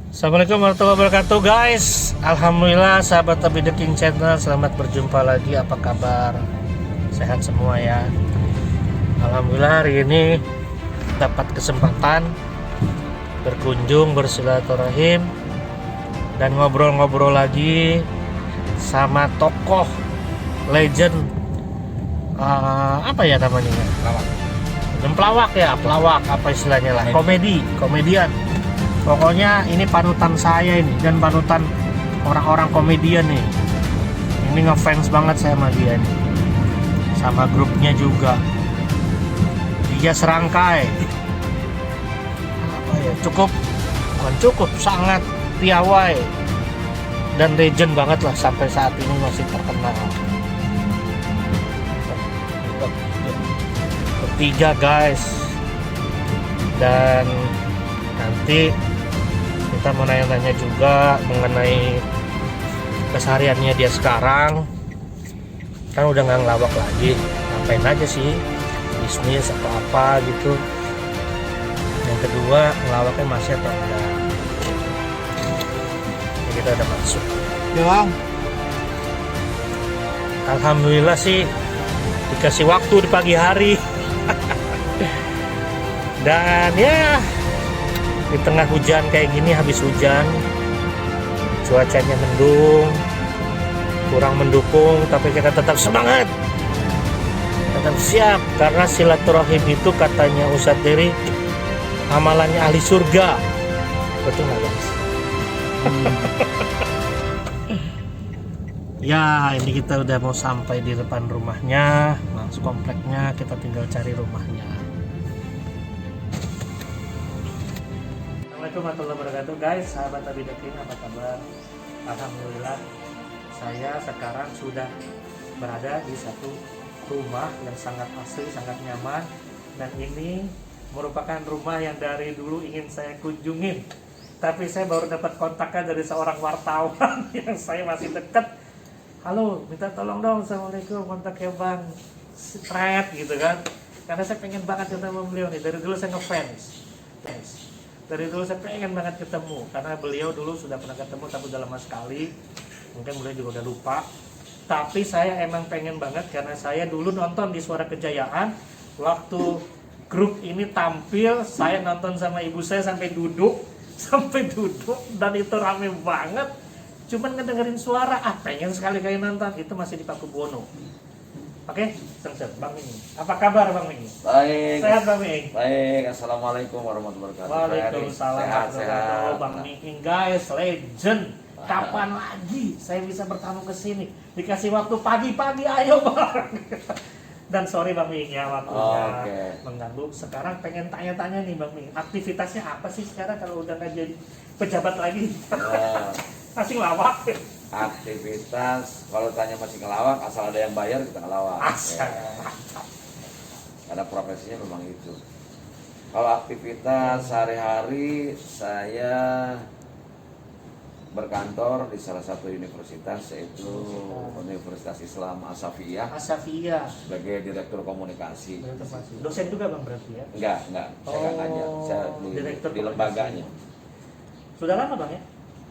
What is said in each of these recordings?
Assalamualaikum warahmatullahi wabarakatuh guys. Alhamdulillah sahabat Abi The King Channel, selamat berjumpa lagi. Apa kabar? Sehat semua ya. Alhamdulillah hari ini dapat kesempatan berkunjung, bersilaturahim, dan ngobrol-ngobrol lagi sama tokoh legend, apa ya namanya? Pelawak ya, pelawak apa istilahnya lah, komedian. Pokoknya ini panutan saya ini dan panutan orang-orang komedian nih. Ini ngefans banget saya sama dia nih. Sama grupnya juga. Dia serangkai. Apa ya? Bukan cukup, sangat piawai dan legend banget lah, sampai saat ini masih terkenal. Bertiga guys. Dan nanti kita mau nanya-nanya juga mengenai kesehariannya dia sekarang. Kan udah nggak ngelawak lagi, ngapain aja sih, bisnis atau apa gitu. Yang kedua, ngelawaknya masih atau enggak. Ini kita udah masuk Ya bang, alhamdulillah sih dikasih waktu di pagi hari. Dan ya, di tengah hujan kayak gini, habis hujan, cuacanya mendung, kurang mendukung, tapi kita tetap semangat, tetap siap, karena silaturahim itu katanya Ustadz Dery amalannya ahli surga. Betul nggak guys? Ya, ini kita udah mau sampai di depan rumahnya, langsung kompleknya, kita tinggal cari rumahnya. Assalamualaikum warahmatullahi wabarakatuh guys, sahabat Abi The King, apa kabar? Alhamdulillah, saya sekarang sudah berada di satu rumah yang sangat asri, sangat nyaman. Dan ini merupakan rumah yang dari dulu ingin saya kunjungin, tapi saya baru dapat kontaknya dari seorang wartawan yang saya masih dekat. Halo, minta tolong dong, assalamualaikum, kontaknya bang Stret gitu kan. Karena saya pengen banget ketemu beliau nih, dari dulu saya ngefans guys. Dari dulu saya pengen banget ketemu, karena beliau dulu sudah pernah ketemu tapi udah lama sekali, mungkin beliau juga udah lupa. Tapi saya emang pengen banget, karena saya dulu nonton di Suara Kejayaan, waktu grup ini tampil, saya nonton sama ibu saya sampai duduk, dan itu rame banget. Cuman ngedengerin suara, pengen sekali kayak nonton. Itu masih di Pakubuwono. Oke, sengsem, Bang Ming. Apa kabar Bang Ming? baik. Sehat Bang Ming? Baik, assalamualaikum warahmatullahi wabarakatuh. Waalaikumsalam Sehat. Bang Ming guys, legend. Kapan lagi saya bisa bertamu ke sini? Dikasih waktu pagi-pagi, ayo Bang. Dan sorry Bang Ming ya, waktunya mengganggu. Sekarang pengen tanya-tanya nih Bang Ming, aktivitasnya apa sih sekarang kalau udah nggak jadi pejabat lagi? Masih ngelawak. Aktivitas, kalau tanya masih ngelawak, asal ada yang bayar kita ngelawak. Karena profesinya memang itu. Kalau aktivitas sehari-hari, saya berkantor di salah satu universitas, yaitu Universitas Islam Asafiyah sebagai direktur komunikasi. Dosen juga Bang berarti ya? Enggak, saya nggak ngajar, saya di lembaganya. Sudah lama Bang ya?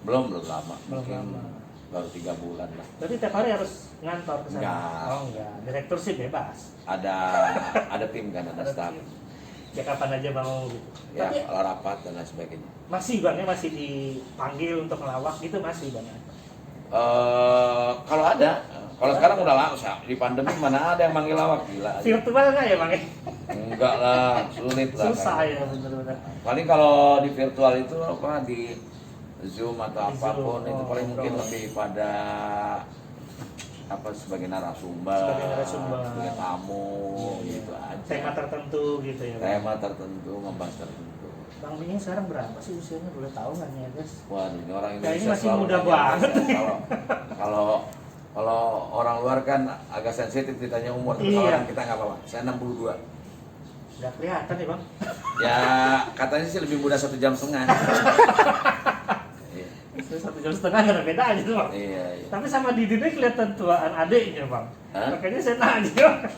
Belum lama, mungkin baru 3 bulan lah. Berarti tiap hari harus ngantor ke sana? Enggak. Oh enggak, direktur sih bebas. Ada tim kan, ada staff. Ya kapan aja mau gitu. Ya, Tapi kalau rapat dan lain sebagainya. masih Bang ya, masih dipanggil untuk ngelawak gitu masih Bang ya? Kalau ada, kalau sekarang udah lama, di pandemi mana ada yang manggil lawak, gila. Virtual nggak ya Bang ya? Enggak lah, sulit lah. Susah ya bener-bener. Paling kalau di virtual itu apa, di Zoom atau Di apapun, Zoom, itu paling mungkin ngobrol. lebih pada apa, sebagai narasumber, sebagai tamu, gitu aja. Tema tertentu gitu ya Bang? Tema tertentu, membahas tertentu. Bang Ming sekarang berapa sih usianya, boleh tahu nggak nih ya guys? Waduh, ini orang Kayaknya Indonesia masih selalu muda nanya banget. Kalau orang luar kan agak sensitif ditanya umur, tapi kalau Iya. orang kita nggak apa-apa. Saya 62. Nggak kelihatan ya Bang? Ya katanya sih lebih muda 1,5 jam. Iya. 1,5 jam nggak ada bedanya tuh Bang. Iya. Tapi sama Didi ini kelihatan tuaan adiknya Bang. Hah? Makanya saya nanya.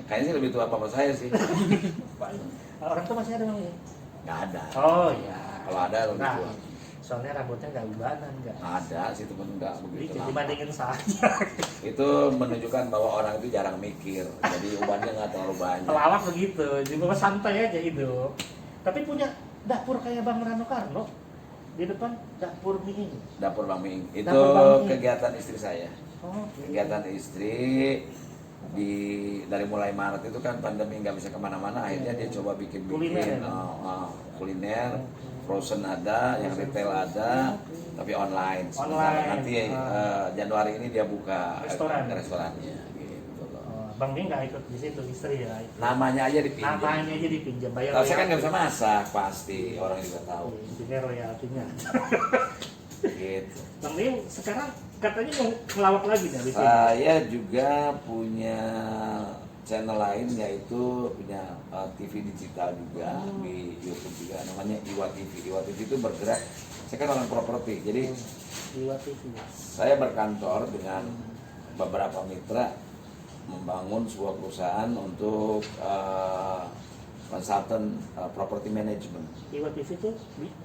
Kayaknya sih lebih tua papa saya sih. Orang tuh masih ada Bang ya? Nggak ada. Oh iya. Kalau ada lebih Nah, tua. Soalnya rambutnya nggak ubanan, nggak. Ada sih temen nggak begitu nampak. Dibandingin saja. Itu menunjukkan bahwa orang itu jarang mikir, jadi ubannya nggak terlalu banyak. Pelawak begitu, juga santai aja hidup. Tapi punya dapur kayak Bang Rano Karno di depan, dapur mie ini. Dapur Bang Miing itu Bang Miing. kegiatan istri saya. Oh, Kegiatan istri dari mulai Maret itu kan pandemi nggak bisa kemana-mana, akhirnya dia coba bikin Kuliner, ya? kuliner, frozen ada, yang retail ada, tapi online. Sementara nanti Januari ini dia buka restorannya gitu loh. Bang Miing nggak ikut di situ, istri ya. Namanya aja dipinjam. Namanya aja dipinjam, bayar. Kalau saya kan nggak bisa masak, pasti orang juga tahu. Ini royaltinya. Gitu. Bang Miing sekarang katanya mau ngelawak lagi nih di sini. Saya juga punya channel lain, yaitu punya TV digital juga di YouTube juga, namanya Iwa TV. Iwa TV itu bergerak, saya kan orang properti, jadi Iwa TV. saya berkantor dengan beberapa mitra membangun sebuah perusahaan untuk konsultan property management. Iwa TV itu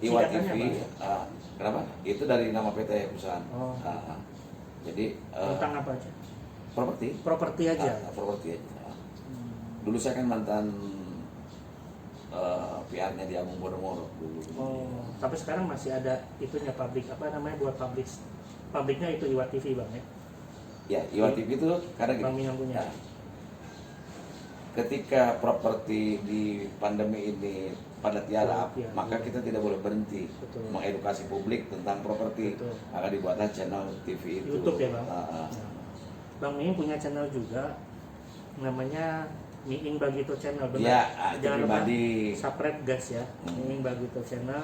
Iwa TV, kenapa? Itu dari nama PT perusahaan. Oh. Jadi tentang apa aja? properti. Properti aja. Properti aja. Dulu saya kan mantan PR-nya di Agung Podomoro dulu. Oh, tapi sekarang masih ada itunya pabrik apa namanya buat pabriknya itu Iwa TV Bang ya? Ya, Iwa TV itu karena Bang Miing yang punya. Nah, ketika properti di pandemi ini pada tiara, maka kita tidak boleh berhenti mengedukasi publik tentang properti. Maka dibuatlah channel TV itu. YouTube ya Bang. Bang Miing punya channel juga, namanya Miing Bagito Channel. Benar? Ya, jangan lupa pribadi. subscribe guys ya, Miing Bagito Channel.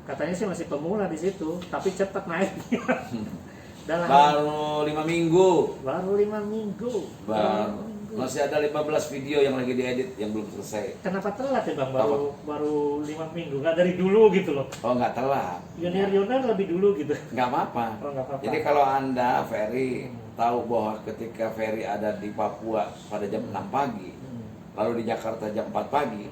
Katanya sih masih pemula di situ, tapi cepat naiknya. Baru 5 minggu. Baru 5 minggu. Masih ada 15 video yang lagi diedit yang belum selesai. Kenapa telat ya Bang? Baru 5 minggu, nggak dari dulu gitu loh. Oh, nggak telat. Junior lebih dulu gitu. Nggak apa-apa. Oh, nggak apa-apa. Jadi kalau Anda, Ferry, tahu bahwa ketika Ferry ada di Papua pada jam 6 pagi, lalu di Jakarta jam 4 pagi,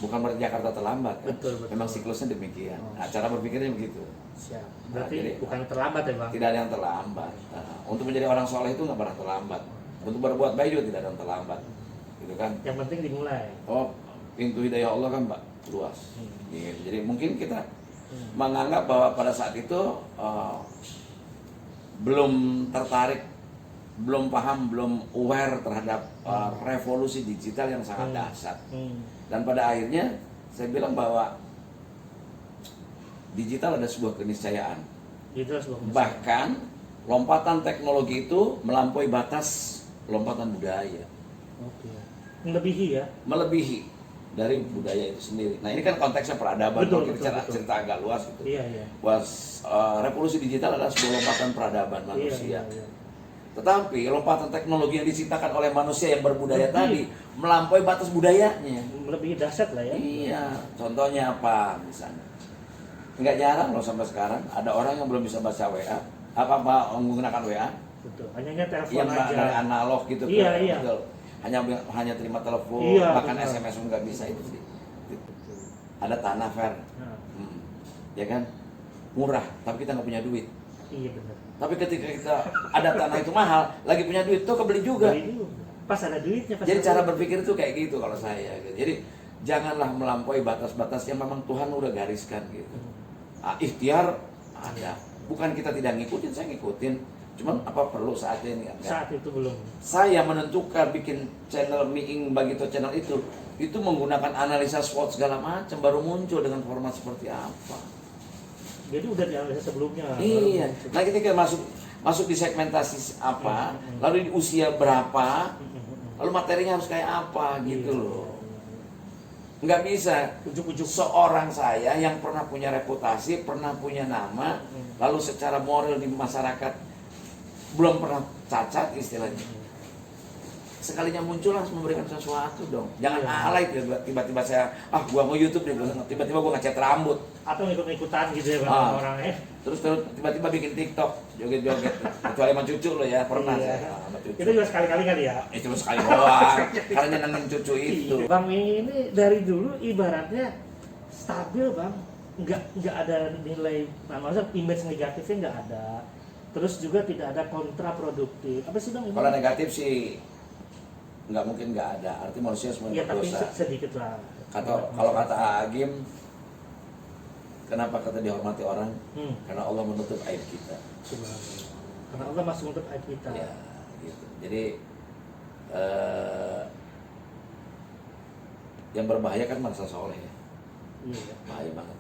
bukan berarti Jakarta terlambat. Kan? Betul. Memang siklusnya demikian. Nah, cara berpikirnya begitu. Siap. Berarti jadi, bukan terlambat ya Bang? Tidak ada yang terlambat. Nah, untuk menjadi orang soleh itu nggak pernah terlambat. Untuk berbuat baik juga tidak ada yang terlambat, gitu kan? Yang penting dimulai. Oh, pintu hidayah Allah kan Pak luas. Gitu. Jadi mungkin kita menganggap bahwa pada saat itu belum tertarik, belum paham, belum aware terhadap revolusi digital yang sangat dahsyat. Dan pada akhirnya saya bilang bahwa digital ada sebuah keniscayaan. Bahkan lompatan teknologi itu melampaui batas lompatan budaya. Oke. Melebihi ya? Melebihi dari budaya itu sendiri. Nah ini kan konteksnya peradaban. Betul, kita cerita agak luas gitu. Iya. Revolusi digital adalah sebuah lompatan peradaban manusia. Iya. Tetapi lompatan teknologi yang diciptakan oleh manusia yang berbudaya tadi melampaui batas budayanya. Lebih dahsyat lah ya. Iya. Contohnya apa misalnya? Nggak jarang loh sampai sekarang ada orang yang belum bisa baca WA, apa menggunakan WA. Betul. Hanya telepon yang aja. dari analog gitu. Iya. Betul. Hanya terima telepon, bahkan SMS pun nggak bisa itu sih. Betul. Ada tanah Fer, ya kan, murah, tapi kita nggak punya duit. Iya benar. Tapi ketika kita ada tanah itu mahal, lagi punya duit tuh kebeli juga. Pas ada duitnya. Jadi cara berpikir itu kayak gitu kalau saya. Gitu. Jadi janganlah melampaui batas-batas yang memang Tuhan udah gariskan gitu. Ikhtiar ada, bukan kita tidak ngikutin, saya ngikutin. Cuman apa perlu saat ini? Saat itu belum. Saya menentukan bikin channel Miing Bagito Channel itu menggunakan analisa SWOT segala macam, baru muncul dengan format seperti apa. Jadi udah dianalisa sebelumnya. Iya. Nah ketika masuk di segmentasi apa, lalu di usia berapa, lalu materinya harus kayak apa gitu loh. Nggak bisa ujuk-ujuk seorang saya yang pernah punya reputasi, pernah punya nama, lalu secara moral di masyarakat belum pernah cacat istilahnya. Sekalinya muncul langsung memberikan sesuatu dong. Jangan alay tiba-tiba saya gua mau YouTube deh, tiba-tiba gua ngecat rambut atau ikut-ikutan gitu ya orang-orang terus tiba-tiba bikin TikTok joget-joget. Kecuali sama cucu lo ya, pernah saya sama cucu. Itu juga sekali-kali kali ya. Cuma sekali doang. Karena nyenengin cucu itu. Bang Miing ini dari dulu ibaratnya stabil Bang. nggak ada nilai, maksudnya image negatifnya nggak ada. Terus juga tidak ada kontraproduktif. Apa sih Bang? Kalau negatif sih nggak mungkin nggak ada. Arti manusia semua Ya tapi berdosa. sedikit lah. Kalau kata Agim, kenapa kita dihormati orang? Karena Allah menutup aib kita. Subhanallah. Karena Allah masih menutup aib kita. Ya, gitu. Jadi yang berbahaya kan manusia soleh ya. Iya. Bahaya banget.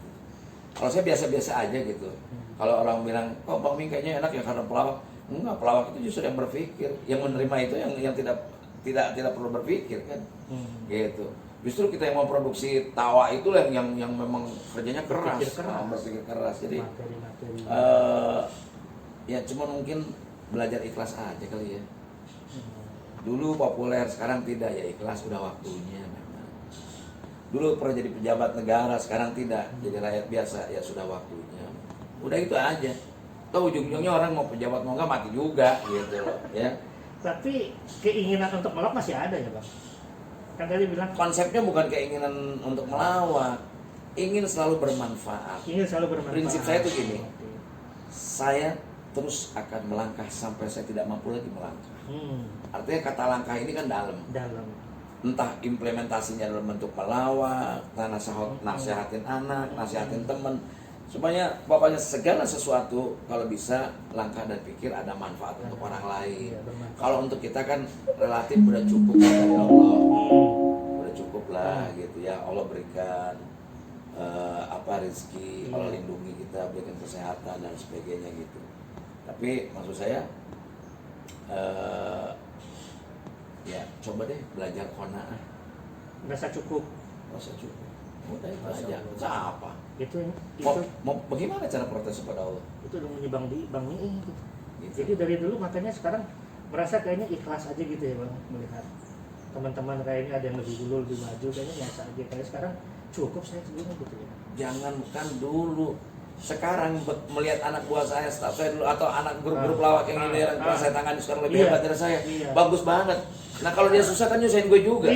Kalau saya biasa-biasa aja gitu. Kalau orang bilang, oh Bang Ming kayaknya enak ya karena pelawak. Enggak, pelawak itu justru yang berpikir, yang menerima itu yang tidak perlu berpikir kan. Gitu. Justru kita yang mau produksi tawa itu yang memang kerjanya keras, berpikir keras. Jadi Materi. ya cuma mungkin belajar ikhlas aja kali ya. Dulu populer, sekarang tidak, ya ikhlas udah waktunya memang. Dulu pernah jadi pejabat negara, sekarang tidak, jadi rakyat biasa, ya sudah waktunya. Udah itu aja. Tahu ujung-ujungnya orang mau pejabat mau nggak mati juga gitu loh, ya. Tapi keinginan untuk melawak masih ada ya Bang? Kan tadi bilang Konsepnya bukan keinginan untuk melawak, ingin selalu bermanfaat. ingin selalu bermanfaat. Prinsip saya tuh gini, saya terus akan melangkah sampai saya tidak mampu lagi melangkah. Artinya kata langkah ini kan dalam. Entah implementasinya dalam bentuk melawak, nasihatin anak, nasihatin teman. Semuanya, pokoknya segala sesuatu kalau bisa langkah dan pikir ada manfaat untuk orang lain. Kalau untuk kita kan relatif udah cukup dari Allah, udah cukup lah gitu ya. Allah berikan rezeki, Allah lindungi kita, berikan kesehatan dan sebagainya gitu. Tapi maksud saya ya coba deh belajar qanaah. Merasa cukup. Merasa cukup. Udah itu aja. Apa? Itu mau bagaimana cara protes kepada Allah? Itu udah menyebang di Bang Ming gitu. Gitu. Jadi dari dulu makanya sekarang merasa kayaknya ikhlas aja gitu ya Bang, melihat teman-teman kayaknya ada yang lebih dulu lebih maju, kayaknya biasa aja. Kayak sekarang cukup saya segini gitu ya. Jangankan dulu, sekarang melihat anak buah saya, staff saya dulu atau anak grup-grup lawak yang ini yang pernah saya tangani sekarang lebih hebat dari saya, bagus banget. Nah kalau dia susah kan nyusahin gue juga.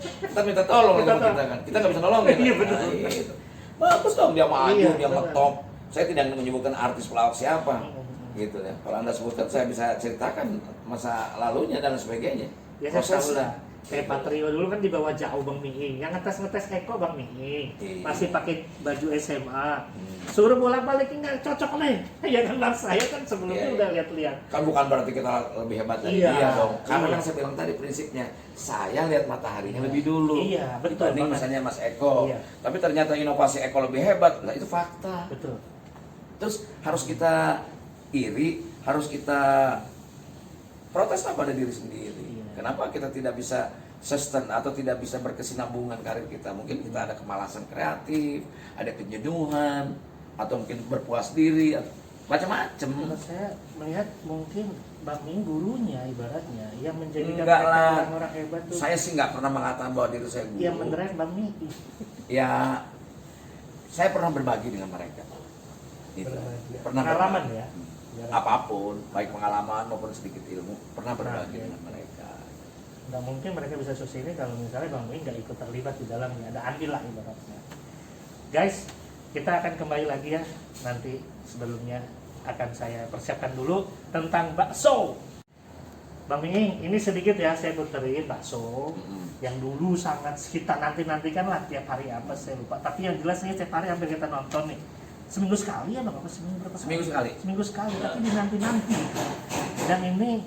Kita minta tolong sama kita kan, kita nggak bisa nolongin. Iya betul. Gitu. Bagus dong dia maju, dia ngetop. Saya tidak menyebutkan artis pelawak siapa, gitu ya. Kalau Anda sebutkan saya bisa ceritakan masa lalunya dan sebagainya. Ya saya tahu lah. Kayak Patrio dulu kan dibawa jauh Bang Ming, yang ngetes Eko Bang Ming, masih pakai baju SMA, suruh bolak-balik nggak cocok nih, ya kan Bang, saya kan sebelumnya udah lihat-lihat. Kan bukan berarti kita lebih hebat dari dia dong, karena yang saya bilang tadi prinsipnya, saya lihat mataharinya lebih dulu, dibanding misalnya Mas Eko, tapi ternyata inovasi Eko lebih hebat, nah itu fakta. Betul. Terus harus kita iri, harus kita protes pada diri sendiri. Kenapa kita tidak bisa sustain atau tidak bisa berkesinambungan karir kita? Mungkin kita ada kemalasan kreatif, ada kejenuhan, atau mungkin berpuas diri, macam-macam. Saya melihat mungkin Bang Ming gurunya ibaratnya yang menjadikan orang-orang hebat tuh. Saya sih nggak pernah mengatakan bahwa diri saya guru. Yang mendrive Bang Ming. Ya, saya pernah berbagi dengan mereka. Gitu. Pernah pengalaman ya. Apapun, baik pengalaman maupun sedikit ilmu, pernah berbagi dengan mereka. Nggak mungkin mereka bisa sukses ini kalau misalnya Bang Ming nggak ikut terlibat di dalamnya, ada andil lah ibaratnya. Guys, kita akan kembali lagi ya, nanti sebelumnya akan saya persiapkan dulu tentang bakso. Bang Ming, ini sedikit ya saya puterin bakso yang dulu sangat kita nanti-nantikan lah tiap hari apa saya lupa, tapi yang jelas ini tiap hari hampir kita nonton nih. Seminggu sekali ya Bang, apa seminggu berapa kali? Seminggu sekali, tapi dinanti-nanti. Dan ini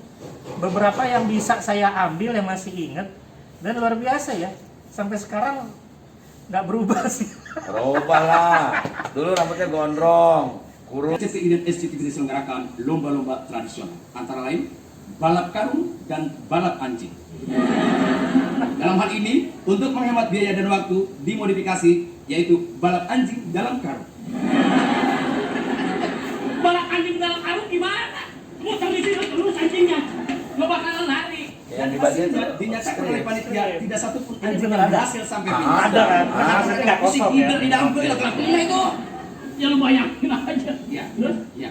beberapa yang bisa saya ambil yang masih inget, dan luar biasa ya, sampai sekarang nggak berubah sih. Berubah lah, dulu rambutnya gondrong, kurus. RCTI dan SCTV diselenggarakan lomba-lomba tradisional, antara lain balap karung dan balap anjing. Dalam hal ini, untuk menghemat biaya dan waktu, dimodifikasi, yaitu balap anjing dalam karung. Balap anjing dalam karung gimana? Muter di sini terus anjingnya, nggak bakalan lari. Dan hasilnya dinyatakan oleh panitia tidak satu pun anjing yang berhasil sampai finish. Ada kan? Hasilnya nggak kosong ya. Di dalam gue itu. Ya lu bayangin aja. Ya.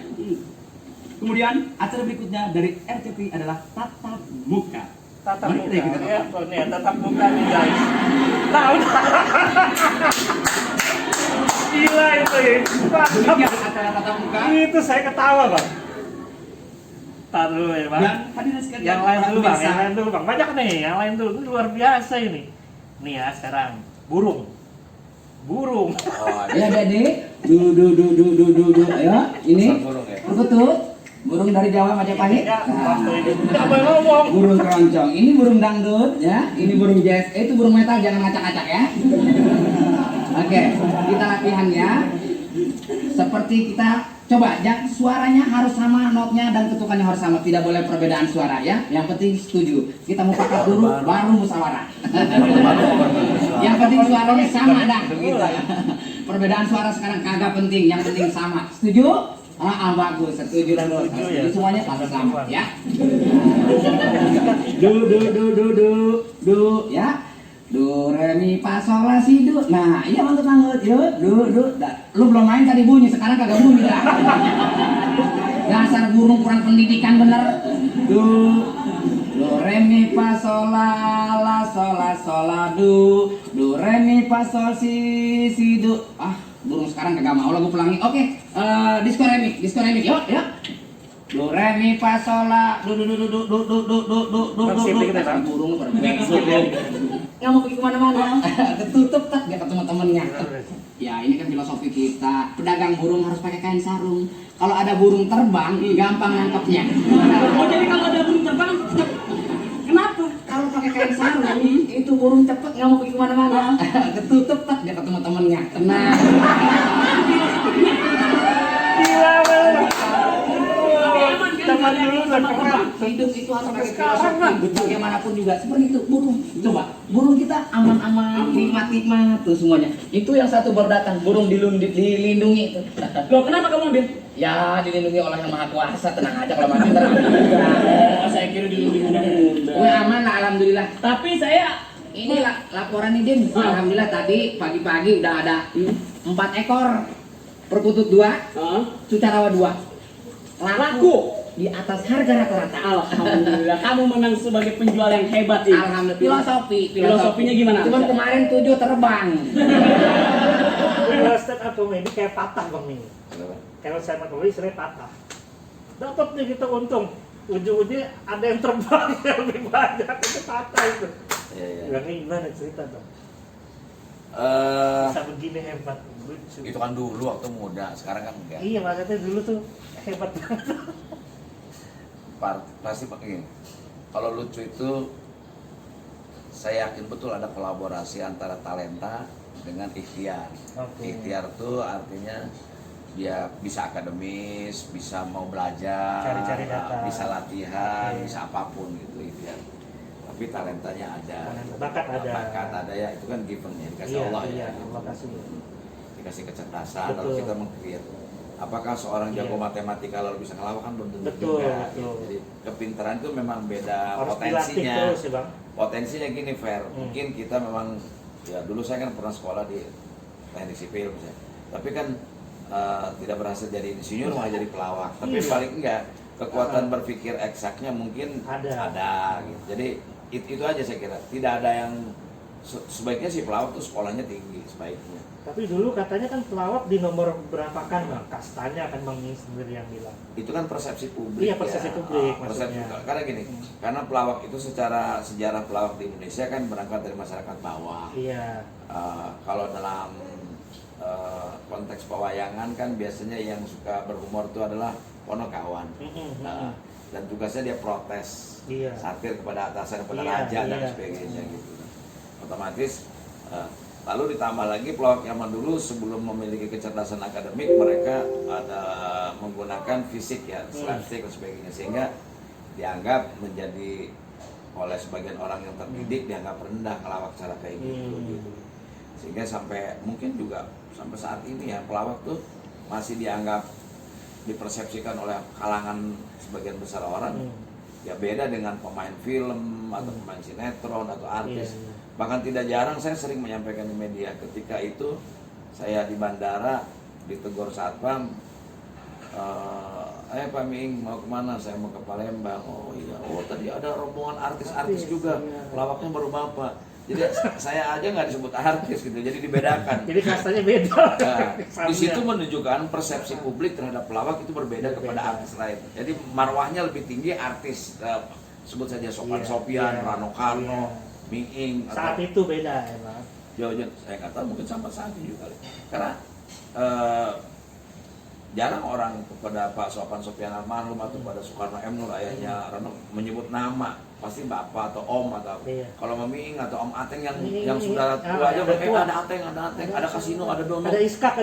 Kemudian acara berikutnya dari RCTI adalah tatap muka. Tatap muka ya, ini ya tatap muka nih guys. Nah udah. Gila itu ya. Demikian acara tatap muka. Itu saya ketawa bang. Tar dulu ya bang. Dan hadirin sekalian, Yang lain para dulu bang, pemirsa. yang lain dulu bang. Banyak nih, yang lain dulu. Ini luar biasa ini. Nih ya sekarang burung. Burung. Oh, Ya Dede, du, ayo, ini burung ya. Perkutut, burung dari Jawa Majapahit. Ya, Nah, waktu ini apa yang ngomong? burung keroncong, ini burung dangdut, ya, ini burung jazz, itu burung metal, jangan ngacak-ngacak ya. Oke, kita latihan ya. Seperti kita coba, suaranya harus sama, notnya dan ketukannya harus sama, tidak boleh perbedaan suara ya. Yang penting setuju. Kita mufakat dulu, baru musyawarah. Yang penting suaranya sama dah. Gitu. Perbedaan suara sekarang kagak penting, yang penting sama. Setuju? Bagus, setuju dan Setuju, ya. semuanya harus sama ya. Du ya. Do re mi fa sol la si do. Nah, iya manggut. Yuk, du. Lu belum main tadi bunyi, sekarang kagak bunyi dah. Dasar burung kurang pendidikan bener. Do re mi fa sol la sol la do. Do re mi fa sol si do. Burung sekarang kagak mau lagu pelangi. Oke, disco remix. Yuk. Do re mi fa sol la do. Burung nggak mau pergi kemana-mana, ketutup tak dia ketemu temennya. Ya ini kan filosofi kita, pedagang burung harus pakai kain sarung. Kalau ada burung terbang, gampang nangkepnya. Oh jadi kalau ada burung terbang, kenapa? Kalau pakai kain sarung, itu burung cepet nggak mau pergi kemana-mana, ketutup tak dia ketemu temennya. Tenang. Gila banget. Zaman dulu Hidup itu harus pakai filosofi. Bagaimanapun juga seperti itu burung. Coba, burung kita aman-aman, nikmat tuh semuanya. Itu yang satu baru datang, burung dilindungi itu. Loh kenapa kamu ambil? Ya dilindungi oleh yang maha kuasa, tenang aja kalau mati tenang. Oh saya kira dilindungi mudah-mudah. Gue aman lah, alhamdulillah. Tapi saya Ini laporan nih Din. Alhamdulillah tadi pagi-pagi udah ada 4 ekor perkutut 2, cucarawa 2. Laku di atas harga rata-rata. alhamdulillah kamu menang sebagai penjual yang hebat ini. Alhamdulillah. Filosofinya gimana? Cuman kemarin 7 terbang. Real estate atau ini kayak patah bang nih. Kalau saya mau beli istilahnya patah. Dapat nih kita untung. Ujung-ujungnya ada yang terbang yang lebih banyak, itu patah itu. Iya. Yang ini gimana cerita dong? Bisa begini hebat, lucu. Itu kan dulu waktu muda, sekarang kan enggak. Iya maksudnya dulu tuh hebat banget. Pasti pakai gini. Kalau lucu itu saya yakin betul ada kolaborasi antara talenta dengan ikhtiar. Oke. Ikhtiar tuh artinya dia bisa akademis, bisa mau belajar, Cari-cari data. bisa latihan, Oke. bisa apapun gitu ikhtiar. Tapi talentanya ada, Bakat ada. bakat ada ya, itu kan given ya, dikasih Allah Iya, ya. Allah kasih. Dikasih kecerdasan, lalu Betul. kita meng-create. Apakah seorang jago Iya. matematika lalu bisa ngelawak kan belum tentu Betul, juga. betul. Jadi kepintaran itu memang beda Harus dilatih potensinya. terus ya bang. Potensinya gini Fer, mungkin kita memang ya dulu saya kan pernah sekolah di teknik sipil misalnya. Tapi kan tidak berhasil jadi insinyur malah jadi pelawak. Tapi Iya. paling enggak kekuatan berpikir eksaknya mungkin Ada. gitu. Jadi itu aja saya kira. Tidak ada yang sebaiknya si pelawak tuh sekolahnya tinggi sebaiknya. Tapi dulu katanya kan pelawak di nomor berapa kan bang? Kastanya kan bang ini sendiri yang bilang. Itu kan persepsi publik. Iya, persepsi publik persepsi, maksudnya. karena gini, karena pelawak itu secara sejarah pelawak di Indonesia kan berangkat dari masyarakat bawah. Iya. Kalau dalam konteks pewayangan kan biasanya yang suka berhumor itu adalah ponokawan. Dan tugasnya dia protes, Iya. satir kepada atasan, kepada Iya, raja dan iya. sebagainya gitu. Otomatis lalu ditambah lagi pelawak zaman dulu sebelum memiliki kecerdasan akademik mereka ada menggunakan fisik ya, slapstick dan sebagainya, sehingga dianggap menjadi oleh sebagian orang yang terdidik dianggap rendah ngelawak cara kayak gitu. Sehingga sampai mungkin juga sampai saat ini ya pelawak tuh masih dianggap dipersepsikan oleh kalangan sebagian besar orang ya beda dengan pemain film atau pemain sinetron atau artis. Iya. Bahkan tidak jarang saya sering menyampaikan di media ketika itu saya di bandara ditegur satpam, Pak Miing mau kemana? Saya mau ke Palembang. Oh iya, oh tadi ada rombongan artis-artis juga, pelawaknya baru bapak. Jadi saya aja nggak disebut artis gitu, jadi dibedakan. Jadi kastanya beda. Nah, di Kesannya. situ menunjukkan persepsi publik terhadap pelawak itu berbeda kepada artis lain. Jadi marwahnya lebih tinggi artis, sebut saja Sofyan Iya, Sopyan, iya, Rano Karno, iya. Miing, Saat itu beda emang. Jojo, saya kata mungkin sama saat ini juga kali. Karena jarang orang kepada Pak Sofyan Sopyan almarhum atau pada Soekarno M. Nur ayahnya Rano menyebut nama, pasti bapak atau om atau Iya. kalau Mamiing atau Om Ateng yang Iya, sudah iya. tua aja Ada tua. ada Ateng, ada kasino, ada dono. Ada iskak.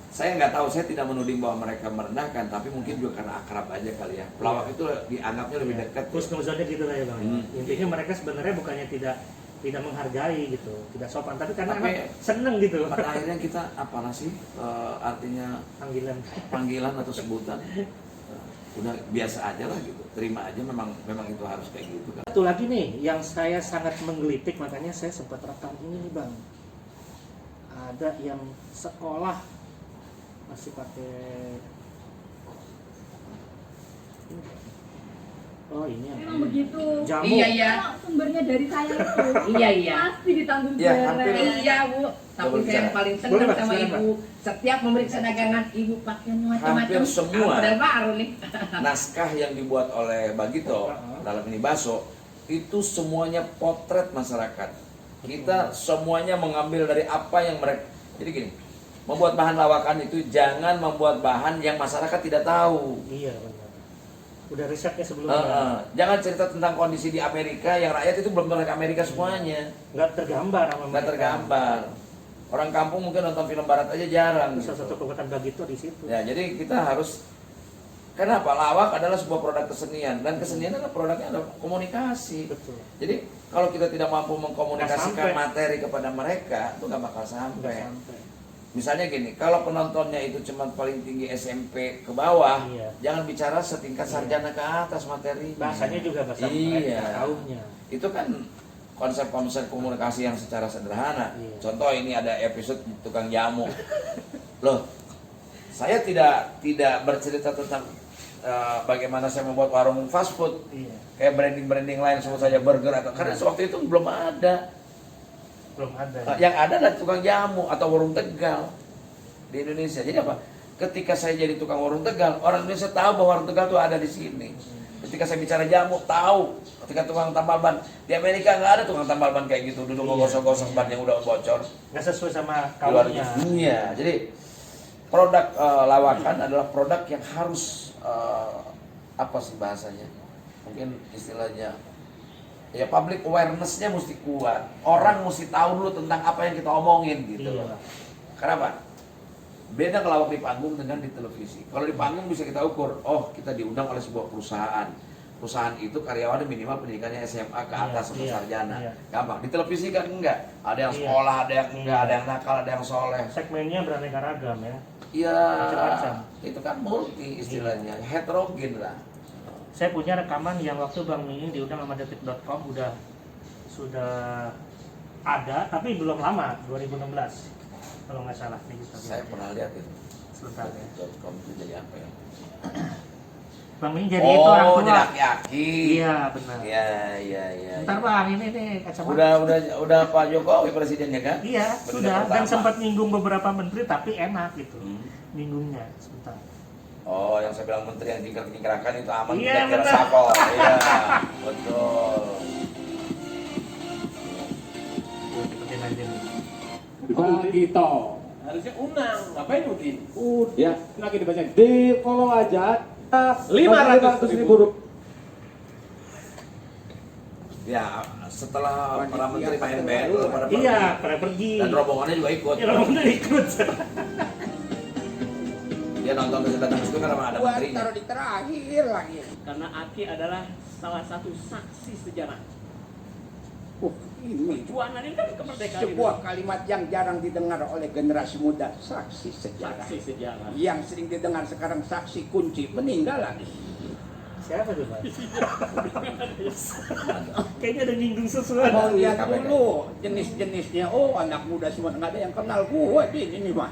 Saya nggak tahu, saya tidak menuding bahwa mereka merendahkan, tapi mungkin juga karena akrab aja kali ya. Pelawak itu dianggapnya lebih dekat. Terus kemudiannya gitu lah ya bang. Hmm. Intinya mereka sebenarnya bukannya tidak menghargai gitu, tidak sopan, tapi karena Tapi emang seneng gitu. Pada akhirnya kita apalah sih artinya Panggilan. panggilan atau sebutan udah biasa aja lah gitu, terima aja, memang itu harus kayak gitu kan. Satu lagi nih yang saya sangat menggelitik, makanya saya sempat rekam ini nih bang. Ada yang sekolah masih pakai oh ini yang Memang begitu. jamu. Iya. Kalau sumbernya dari saya itu. Iya. Pasti ditanggung Iya, beres. hampir. Iya Bu, tapi Boleh saya yang bicara. paling Boleh, senang Pak, sama silakan, Ibu. Setiap memeriksa dagangan Ibu pakaian macam-macam. Hampir semua. Model baru nih. Naskah yang dibuat oleh Bagito dalam ini Baso itu semuanya potret masyarakat. Kita semuanya mengambil dari apa yang mereka. Jadi gini, membuat bahan lawakan itu jangan membuat bahan yang masyarakat tidak tahu. Iya benar. Udah risetnya sebelumnya. Jangan cerita tentang kondisi di Amerika yang rakyat itu belum pernah ke Amerika semuanya. Nggak tergambar sama Nggak mereka. tergambar. Orang kampung mungkin nonton film barat aja jarang. Itu salah gitu. satu kekuatan Bagito di situ. Ya, jadi kita harus, kenapa? Lawak adalah sebuah produk kesenian, dan kesenian adalah produknya adalah komunikasi. Betul. Jadi kalau kita tidak mampu mengkomunikasikan Nggak sampai. materi kepada mereka, itu nggak bakal Nggak sampai. sampai. Misalnya gini, kalau penontonnya itu cuma paling tinggi SMP ke bawah, Iya. jangan bicara setingkat Iya. sarjana ke atas materi. Bahasanya juga bahasa Iya. mereka tahunya. Itu kan konsep-konsep komunikasi yang secara sederhana. Iya. Contoh ini ada episode tukang jamu. Loh, saya tidak bercerita tentang bagaimana saya membuat warung fast food. Iya. Kayak branding lain, sebut saja burger atau karena waktu itu belum ada. Belum ada. Yang ada adalah tukang jamu atau warung Tegal di Indonesia. Jadi apa? Ketika saya jadi tukang warung Tegal, orang Indonesia tahu bahwa warung Tegal itu ada di sini. Ketika saya bicara jamu, tahu. Ketika tukang tambal ban, di Amerika nggak ada tukang tambal ban kayak gitu, duduk Iya. ngegosok-gosok ban yang udah bocor. Nggak sesuai sama Di luar kaumnya. dunia. Jadi produk lawakan adalah produk yang harus apa sih bahasanya? Mungkin istilahnya ya public awareness-nya mesti kuat. Orang mesti tahu dulu tentang apa yang kita omongin gitu Iya. loh. Kenapa? Beda kalau di panggung dengan di televisi. Kalau di panggung bisa kita ukur, oh kita diundang oleh sebuah perusahaan. Perusahaan itu karyawannya minimal pendidikannya SMA ke atas atau Iya, sarjana. iya. Gampang. Di televisi kan enggak. Ada yang Iya. sekolah, ada yang enggak, Iya. ada yang nakal, ada yang soleh. Segmennya beraneka ragam ya. Iya, Macam-macam. itu kan multi istilahnya, heterogen lah. Saya punya rekaman yang waktu Bang Miing diundang sama detik.com sudah ada, tapi belum lama, 2016 kalau nggak salah nih kita. Saya pernah lihat itu. Sebentar ya. .com itu jadi apa ya? Bang Miing jadi itu orang tua. jadi aki-aki. Iya benar. Iya. Ntar Bang ini nih kacamata. Udah Pak Jokowi presidennya kan? Iya Presiden sudah, dan pertama. sempat nyinggung beberapa menteri tapi enak gitu. Hmm. Ninggungnya sebentar. Oh, yang saya bilang menteri yang jingkrak-jingkrakan itu aman Iya, tidak kira benar. sapol. Iya, betul. Ikutin aja nih. Bagito. Harusnya unang, ngapain Udin? Ya, lagi dibaca. Di follow aja. 500.000 rupiah. Ya, setelah para menteri main band, pada pergi. Iya, pada pergi. Dan rombongannya juga ikut. Ya rombongan ikut. Dia nonton terus datang ke situ karena ada menterinya. Taruh di terakhir lagi. Karena Aki adalah salah satu saksi sejarah. Ini Perjuangan ini kan kemerdekaan Sebuah ini. kalimat yang jarang didengar oleh generasi muda, saksi sejarah. Saksi sejarah. Yang sering didengar sekarang saksi kunci meninggal lagi. Siapa tuh Pak? Kayaknya ada nyinggung sesuatu. Mau lihat KPK. dulu jenis-jenisnya. Oh, anak muda semua nggak ada yang kenal gue di ini mah.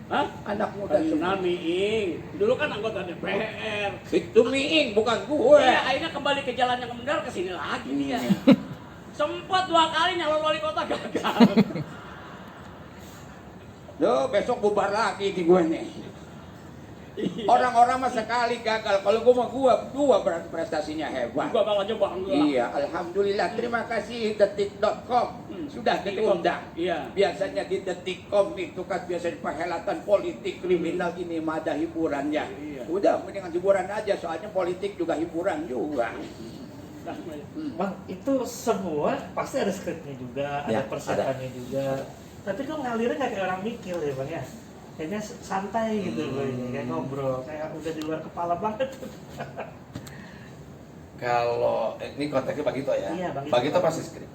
Hah? Anak muda Kenal semua. Miing. Dulu kan anggota DPR. Itu Miing bukan gue. Iya, akhirnya kembali ke jalan yang benar ke sini lagi dia. Sempat 2 kali nyalon wali kota gagal. Duh, besok bubar lagi di gue nih. Orang-orang mah sekali gagal. Kalau gue mah dua berarti prestasinya hebat. Gua bakal coba enggak. Iya, alhamdulillah. Terima kasih detik.com sudah diundang. Iya. Biasanya di detik.com itu kan biasanya perhelatan politik kriminal, ini mah ada hiburannya. Iya. Udah mendingan hiburan aja, soalnya politik juga hiburan juga. Bang, itu semua pasti ada skripnya juga, Ya, ada persiapannya juga. Tapi kok ngalirnya nggak kayak orang mikir ya bang ya? Kayaknya santai gitu loh ini, kayak ngobrol, kayak udah di luar kepala banget. Kalau ini konteksnya Bagito ya. Iya, Bagito. Bagito pasti skrip.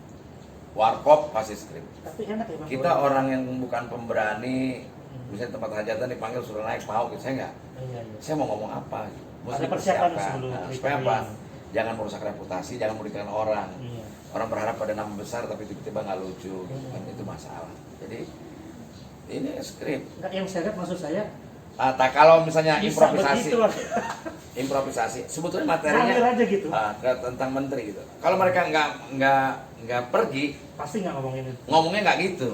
Warkop pasti skrip. Tapi enak ya bang. Kita orang yang bukan pemberani, misalnya tempat hajatan dipanggil suruh naik mau gitu, saya enggak. Iya, iya. Saya mau ngomong apa gitu. Ada persiapan sebelum Nah, kita supaya ini. apa? Jangan merusak reputasi, jangan merugikan orang. Iya. Orang berharap pada nama besar tapi tiba-tiba nggak lucu, kan itu masalah. Jadi ini skrip. Enggak, yang saya lihat maksud saya Kalau misalnya bisa improvisasi, begitu, Bang. improvisasi, sebetulnya materinya Ngalir aja gitu. tentang menteri gitu. Kalau mereka nggak pergi, Pasti nggak ngomongin itu. ngomongnya nggak gitu.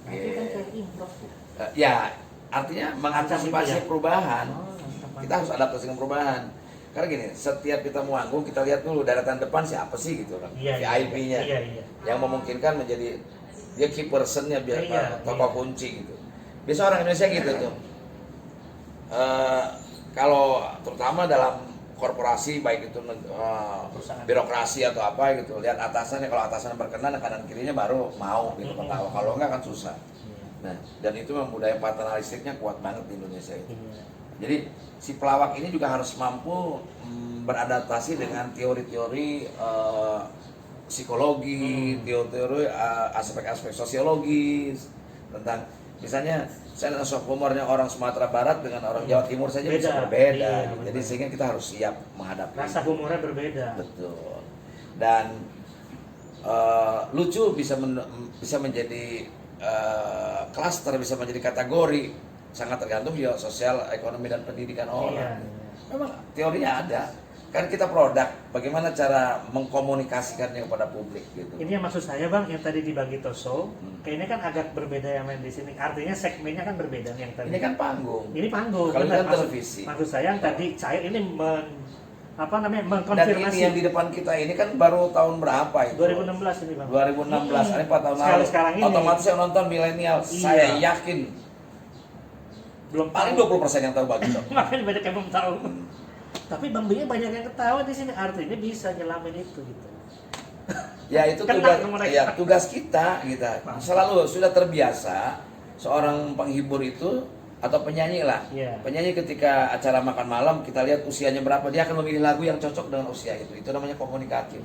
Tapi kan kayak improv tuh. Ya, artinya mengantisipasi Macam itu ya? perubahan. Oh, mantap, Kita harus adaptasi dengan perubahan. Karena gini, setiap kita mau anggung, kita lihat dulu daratan depan siapa sih gitu kan, Iya, iya, VIP-nya, iya, iya. yang memungkinkan menjadi dia key person-nya biar Iya, tokoh iya. kunci gitu. Biasa orang Indonesia gitu tuh. Kalau terutama dalam korporasi baik itu Perusahaan. birokrasi atau apa gitu, lihat atasannya, kalau atasannya berkenan kanan kirinya baru mau gitu ketawa. Kalau enggak kan susah. Nah, dan itu memang budaya paternalistiknya kuat banget di Indonesia itu. Iya. Jadi si pelawak ini juga harus mampu beradaptasi dengan teori-teori psikologi, teori-teori aspek-aspek sosiologis tentang misalnya saya sok humornya orang Sumatera Barat dengan orang Jawa Timur saja bisa Beda. berbeda. Iya, Gitu. Jadi betul. sehingga kita harus siap menghadapi. Rasa humornya berbeda. Betul. Dan lucu bisa menjadi klaster, bisa menjadi kategori, sangat tergantung ya sosial, ekonomi dan pendidikan orang. Iya. Memang teorinya ada. Kan kita produk, bagaimana cara mengkomunikasikannya kepada publik gitu. Ini yang maksud saya bang, yang tadi di Bagito Show, kayaknya kan agak berbeda yang main di sini. Artinya segmennya kan berbeda yang tadi. Ini kan panggung. Ini panggung. Kalau benar. ini kan televisi. Maksud saya yang tadi cair ini Dan mengkonfirmasi. ini yang di depan kita ini kan baru tahun berapa itu? 2016 ini bang. 2016, ini 4 tahun Sekali lalu. sekarang ini. Otomatis yang nonton milenial, Iya. saya yakin Belum paling tahu. 20% yang tahu Bagito. Makanya banyak yang belum tahu. Tapi Bang Bini banyak yang ketawa di sini, artinya bisa nyelamin itu gitu. Ya itu Kena tugas, ke mereka. ya, tugas kita selalu sudah terbiasa seorang penghibur itu atau penyanyi lah. Iya. Penyanyi ketika acara makan malam kita lihat usianya berapa, dia akan memilih lagu yang cocok dengan usia itu. Itu namanya komunikatif.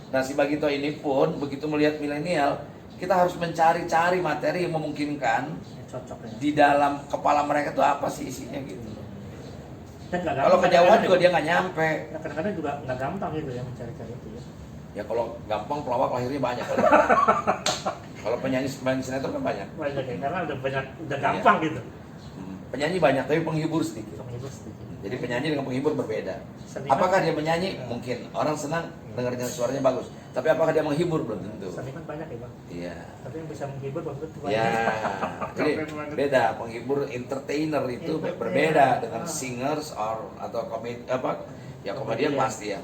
Nah si Bagito ini pun begitu melihat milenial, kita harus mencari-cari materi yang memungkinkan Yang cocok ya. di dalam kepala mereka tuh apa sih isinya gitu. Dan nggak Kalau gampang, kejauhan kadang-kadang juga dia nggak nyampe. ya, kadang-kadang juga nggak gampang gitu ya mencari-cari itu ya. Ya kalau gampang pelawak lahirnya banyak. Kalau penyanyi sinetron kan banyak. Banyak ya, karena udah gampang gitu. Penyanyi banyak tapi penghibur sedikit. Penghibur sedikit. Jadi penyanyi dengan penghibur berbeda. Seniman- Apakah dia menyanyi? Mungkin orang senang dengarnya suaranya bagus. Tapi apakah dia menghibur? Belum tentu. Seniman banyak ya bang. Iya. Tapi yang bisa menghibur belum tentu banyak. Ya, jadi Keren banget. beda. Penghibur entertainer itu Entertainer. berbeda dengan singers atau komedi komedian Komedian. pasti ya.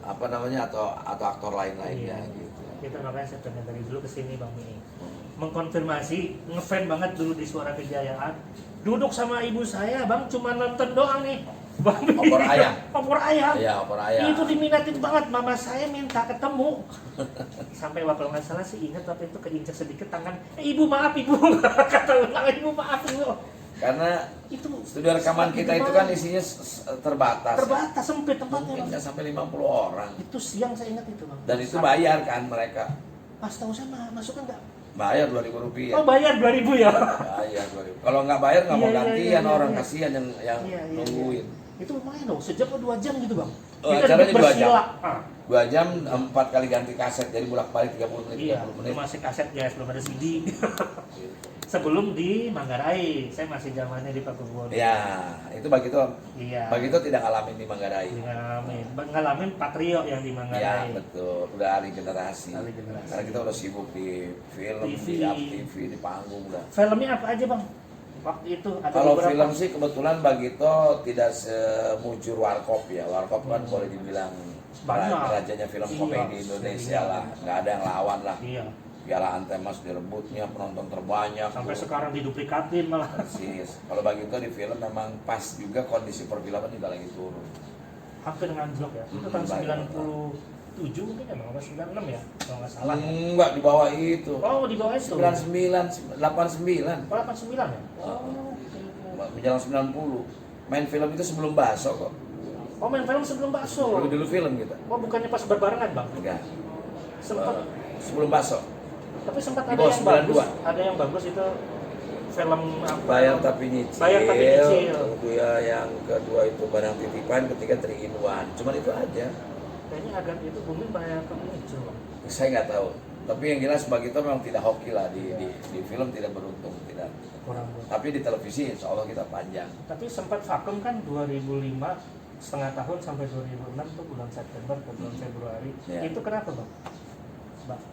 Apa namanya atau aktor lain-lainnya Iya. gitu. Itu makanya saya pengen dari dulu kesini bang Mini. Mengkonfirmasi, ngefan banget dulu di Suara Kejayaan. Duduk sama ibu saya bang, cuma nonton doang nih. Bang Mini. Opor ayam. Opor ayam. Iya, opor ayam. Itu diminatin banget, mama saya minta ketemu. Sampai waktu nggak salah sih ingat waktu itu keinjak sedikit tangan. Ibu maaf ibu, kata ulang ibu maaf ibu. Karena Itu studio rekaman kita itu kan isinya terbatas. terbatas sempit tempatnya Mungkin bang. nggak sampai 50 orang. Itu siang saya ingat itu bang. Dan itu bayar kan mereka. Pas tahu saya masukkan nggak? Bayar 2.000 rupiah. Oh bayar 2.000 ya. Bayar 2.000. Kalau nggak bayar nggak mau Iya, iya, gantian iya, orang iya. kasihan yang Iya, iya, nungguin. Itu lumayan dong, sejam atau 2 jam gitu bang. Acaranya duduk 2 jam. bersila. 2 jam 4 kali ganti kaset, jadi bolak-balik 30 menit, Iya, 30 menit. itu masih kaset guys, belum ada CD. Sebelum di Manggarai, saya masih zamannya di Pakubuwono. Ya, itu Bagito. Iya. Bagito tidak ngalamin di Manggarai. Ngalamin Patrio yang di Ya, Manggarai. betul. Udah alih generasi. Alih generasi. Karena kita udah sibuk di film, TV. di TV, di panggung udah. Filmnya apa aja bang? Waktu itu ada Kalau beberapa. film sih kebetulan Bagito tidak semujur Warkop ya. Warkop kan boleh dibilang Banyak. rajanya film Iya, komedi Indonesia iya. lah. Nggak ada yang lawan lah. Iya. Piala Antemas direbutnya, penonton terbanyak. Sampai tuh. sekarang diduplikatin malah. Persis. Kalau Bagito di film memang pas juga kondisi perfilman juga lagi turun. Hampir nganjlok ya. Itu tahun Banyak. 97 mungkin ya bang, apa 96 ya kalau nggak salah. Ya. Enggak, di bawah itu. Oh di bawah itu. 99, 89. Oh, 89 ya. Oh. Menjelang 90. Main film itu sebelum Baso kok. Oh main film sebelum bakso. Dulu film kita. Oh bukannya pas berbarengan bang? Enggak. Sempat. Sebelum Baso. Tapi sempat Di ada bawah yang bagus. 92. Ada yang bagus itu film apa? Bayar tapi nyicil. Bayar tapi nyicil. Kedua yang kedua itu barang titipan, ketiga 3 in 1. Cuman itu aja. Kayaknya agak itu booming bayar tapi nyicil bang. Saya nggak tahu. Tapi yang jelas Bagito memang tidak hoki lah di film, tidak beruntung, tidak. Kurang. Tapi di televisi insya Allah kita panjang. Tapi sempat vakum kan 2005 setengah tahun sampai 2006 tuh bulan September ke bulan Februari. Ya. Itu kenapa bang?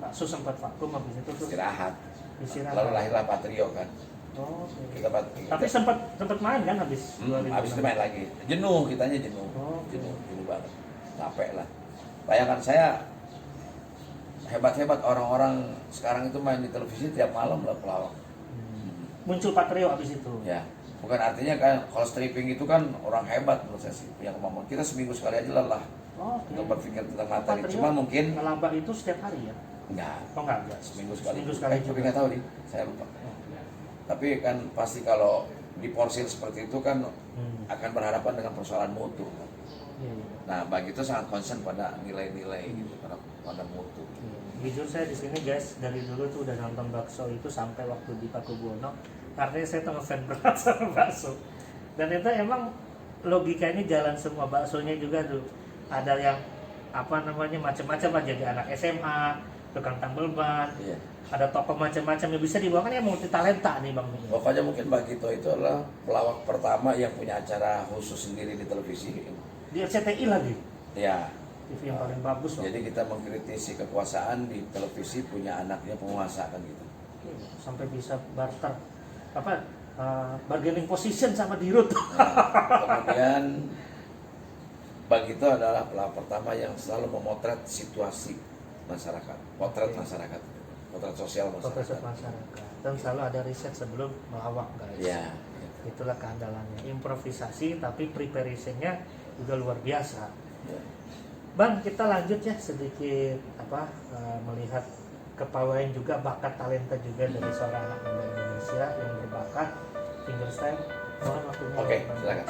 Bakso sempat vakum habis itu tuh Istirahat. istirahat. Lalu lahirlah Patrio kan. Oh, oke. Kita Tapi sempat main kan habis 2006. habis itu main lagi. Jenuh, kitanya jenuh. Oh, oke. Jenuh banget. Capek lah. Bayangkan saya hebat-hebat orang-orang sekarang itu main di televisi tiap malam lah pelawak. Muncul Patrio habis itu. Ya, bukan artinya kan kalau stripping itu kan orang hebat menurut saya sih punya kemampuan. Kita seminggu sekali aja lelah Oh, oke. untuk berpikir tentang materi. Patrio Cuma mungkin ngelambak itu setiap hari ya? enggak. Oh enggak. Seminggu sekali. Seminggu sekali Tapi juga. nggak tahu nih, saya lupa. Tapi kan pasti kalau diporsir seperti itu kan akan berhadapan dengan persoalan mutu. Iya, iya. Nah, bagi itu sangat concern pada nilai-nilai gitu, pada mutu. Jujur saya di sini guys, dari dulu tuh udah nonton bakso itu sampai waktu di Pakubuwono. Artinya saya tuh ngefans berat sama bakso. Dan itu emang logikanya jalan semua, baksonya juga tuh. Ada yang apa namanya macam-macam lah, jadi anak SMA, tukang tambal ban, Iya. ada tokoh macam-macam yang bisa dibawakan ya multi talenta nih bang. Pokoknya mungkin Bagito itu adalah pelawak pertama yang punya acara khusus sendiri di televisi. Di RCTI lagi, Ya, TV yang paling bagus loh. jadi kita mengkritisi kekuasaan di televisi punya anaknya penguasa kan gitu. Sampai bisa barter apa bargaining position sama Dirut. Nah, kemudian Bagito adalah pelawak pertama yang selalu memotret situasi masyarakat, potret masyarakat, potret sosial Profesor masyarakat. masyarakat dan selalu ada riset sebelum melawak guys. Ya, Itulah keandalannya, improvisasi tapi preparationnya juga luar biasa. ya. Bang, kita lanjut ya sedikit melihat kepawaian juga, bakat talenta juga dari seorang anak muda Indonesia yang berbakat fingerstyle. Mohon waktunya. Oke, Bang. silakan.